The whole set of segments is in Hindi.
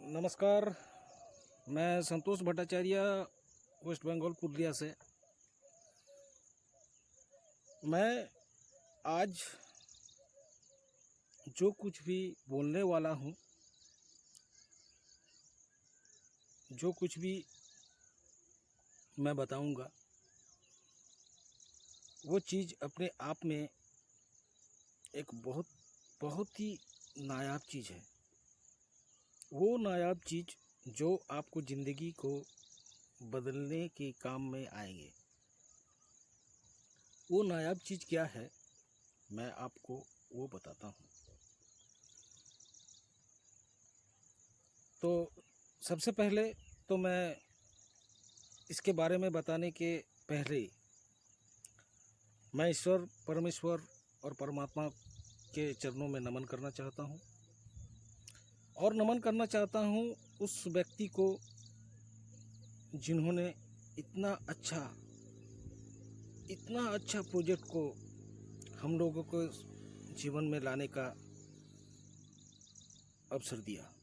नमस्कार। मैं संतोष भट्टाचार्य, वेस्ट बंगाल पुरुलिया से। मैं आज जो कुछ भी बोलने वाला हूँ, जो कुछ भी मैं बताऊँगा, वो चीज़ अपने आप में एक बहुत ही नायाब चीज़ है। वो नायाब चीज़ जो आपको ज़िंदगी को बदलने के काम में आएंगे। वो नायाब चीज़ क्या है, मैं आपको वो बताता हूँ। तो सबसे पहले तो मैं इसके बारे में बताने के पहले मैं ईश्वर, परमेश्वर और परमात्मा के चरणों में नमन करना चाहता हूँ। और नमन करना चाहता हूँ उस व्यक्ति को जिन्होंने इतना अच्छा प्रोजेक्ट को हम लोगों को जीवन में लाने का अवसर दिया।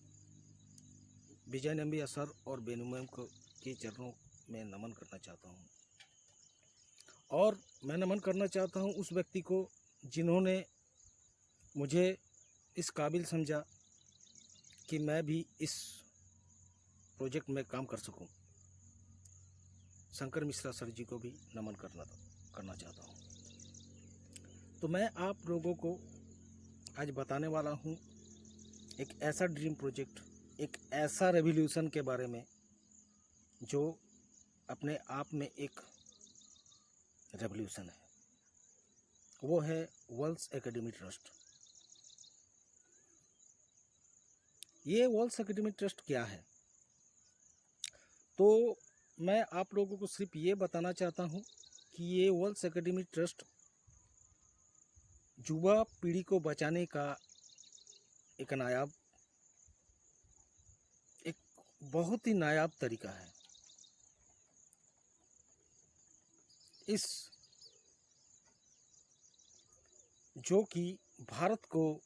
विजय नंबिया सर और बेनू मैम के चरणों में नमन करना चाहता हूँ। और मैं नमन करना चाहता हूँ उस व्यक्ति को जिन्होंने मुझे इस काबिल समझा कि मैं भी इस प्रोजेक्ट में काम कर सकूं। शंकर मिश्रा सर जी को भी नमन करना चाहता हूं। तो मैं आप लोगों को आज बताने वाला हूं एक ऐसा ड्रीम प्रोजेक्ट, एक ऐसा रेवोल्यूशन के बारे में जो अपने आप में एक रेवोल्यूशन है। वो है वर्ल्ड्स एकेडमी ट्रस्ट। ये वर्ल्ड्स एकेडमी ट्रस्ट क्या है? तो मैं आप लोगों को सिर्फ ये बताना चाहता हूँ कि ये वर्ल्ड्स एकेडमी ट्रस्ट युवा पीढ़ी को बचाने का एक बहुत ही नायाब तरीका है। इस जो कि भारत को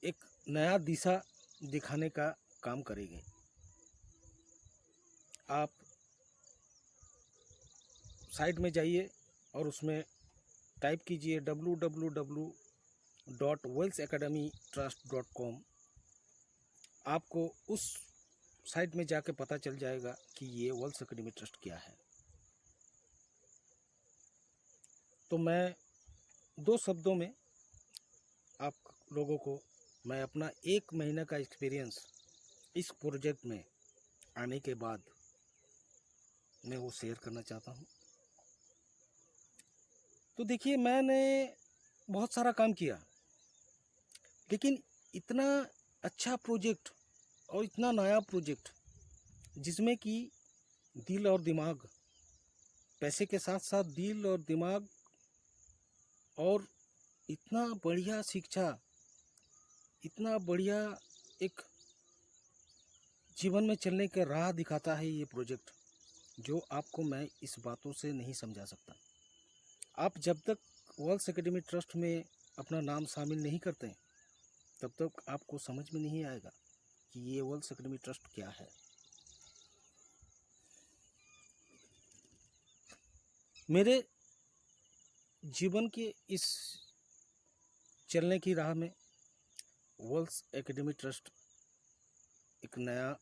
एक नया दिशा दिखाने का काम करेंगे। आप साइट में जाइए और उसमें टाइप कीजिए www.wellsacademytrust.com। आपको उस साइट में जाके पता चल जाएगा कि ये वर्ल्ड्स एकेडमी ट्रस्ट क्या है। तो मैं दो शब्दों में आप लोगों को मैं अपना 1 महीने का एक्सपीरियंस इस प्रोजेक्ट में आने के बाद मैं वो शेयर करना चाहता हूँ। तो देखिए, मैंने बहुत सारा काम किया, लेकिन इतना अच्छा प्रोजेक्ट और इतना नया प्रोजेक्ट जिसमें कि दिल और दिमाग, पैसे के साथ साथ दिल और दिमाग और इतना बढ़िया शिक्षा, इतना बढ़िया एक जीवन में चलने का राह दिखाता है ये प्रोजेक्ट, जो आपको मैं इस बातों से नहीं समझा सकता। आप जब तक वर्ल्ड्स एकेडमी ट्रस्ट में अपना नाम शामिल नहीं करते तब तक आपको समझ में नहीं आएगा कि ये वर्ल्ड्स एकेडमी ट्रस्ट क्या है। मेरे जीवन के इस चलने की राह में वर्ल्ड्स एकेडमी ट्रस्ट एक नया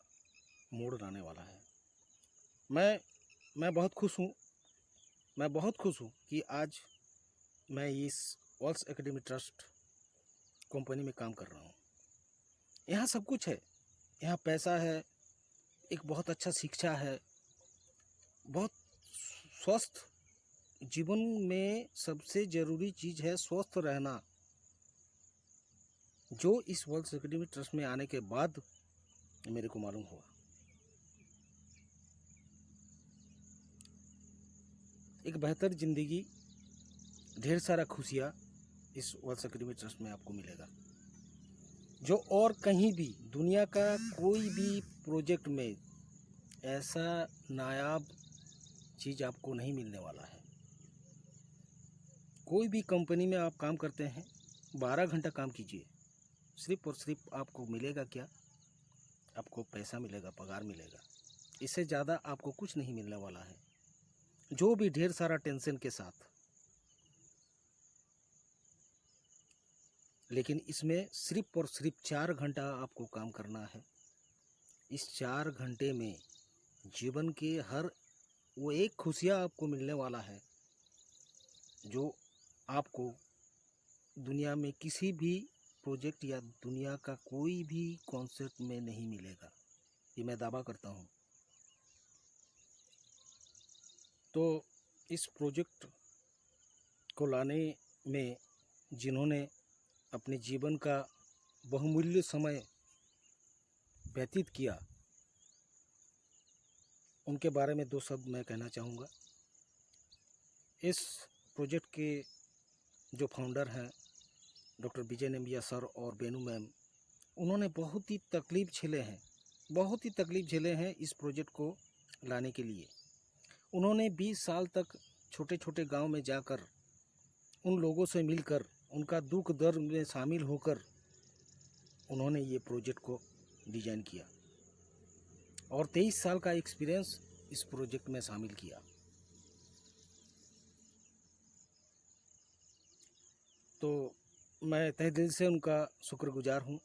मोड़ लाने वाला है। मैं बहुत खुश हूँ। मैं बहुत खुश हूँ कि आज मैं इस वर्ल्ड्स एकेडमी ट्रस्ट कंपनी में काम कर रहा हूँ। यहाँ सब कुछ है। यहाँ पैसा है, एक बहुत अच्छा शिक्षा है, बहुत स्वस्थ जीवन में सबसे ज़रूरी चीज़ है स्वस्थ रहना, जो इस वर्ल्ड्स एकेडमी ट्रस्ट में आने के बाद मेरे को मालूम हुआ। एक बेहतर ज़िंदगी, ढेर सारा खुशियाँ इस वर्ल्ड्स एकेडमी ट्रस्ट में आपको मिलेगा, जो और कहीं भी दुनिया का कोई भी प्रोजेक्ट में ऐसा नायाब चीज़ आपको नहीं मिलने वाला है। कोई भी कंपनी में आप काम करते हैं, 12 घंटा काम कीजिए, सिर्फ और सिर्फ आपको मिलेगा क्या? आपको पैसा मिलेगा, पगार मिलेगा। इससे ज़्यादा आपको कुछ नहीं मिलने वाला है, जो भी ढेर सारा टेंशन के साथ। लेकिन इसमें सिर्फ और सिर्फ 4 घंटा आपको काम करना है। इस 4 घंटे में जीवन के हर वो एक खुशियाँ आपको मिलने वाला है, जो आपको दुनिया में किसी भी प्रोजेक्ट या दुनिया का कोई भी कॉन्सेप्ट में नहीं मिलेगा। ये मैं दावा करता हूँ। तो इस प्रोजेक्ट को लाने में जिन्होंने अपने जीवन का बहुमूल्य समय व्यतीत किया, उनके बारे में 2 शब्द मैं कहना चाहूँगा। इस प्रोजेक्ट के जो फाउंडर हैं डॉक्टर विजय नेम्बिया सर और बेनू मैम, उन्होंने बहुत ही तकलीफ़ झेले हैं इस प्रोजेक्ट को लाने के लिए। उन्होंने 20 साल तक छोटे छोटे गांव में जाकर उन लोगों से मिलकर उनका दुख दर्द में शामिल होकर उन्होंने ये प्रोजेक्ट को डिज़ाइन किया और 23 साल का एक्सपीरियंस इस प्रोजेक्ट में शामिल किया। तो मैं तहे दिल से उनका शुक्रगुजार हूँ,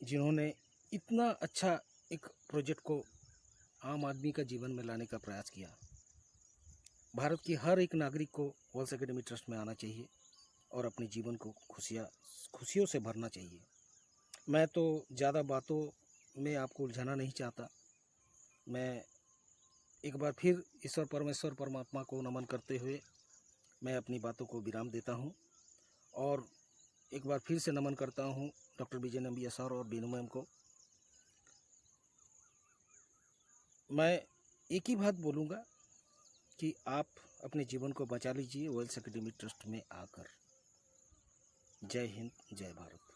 जिन्होंने इतना अच्छा एक प्रोजेक्ट को आम आदमी का जीवन में लाने का प्रयास किया। भारत की हर एक नागरिक को वॉल्स एकेडमी ट्रस्ट में आना चाहिए और अपने जीवन को खुशियों से भरना चाहिए। मैं तो ज़्यादा बातों में आपको उलझाना नहीं चाहता। मैं एक बार फिर ईश्वर परमेश्वर परमात्मा को नमन करते हुए मैं अपनी बातों को विराम देता हूँ और एक बार फिर से नमन करता हूँ डॉक्टर विजय नेम्बिया सर और बेनू मैम को। मैं एक ही बात बोलूँगा कि आप अपने जीवन को बचा लीजिए वॉल्स एकेडमी ट्रस्ट में आकर। जय हिंद, जय भारत।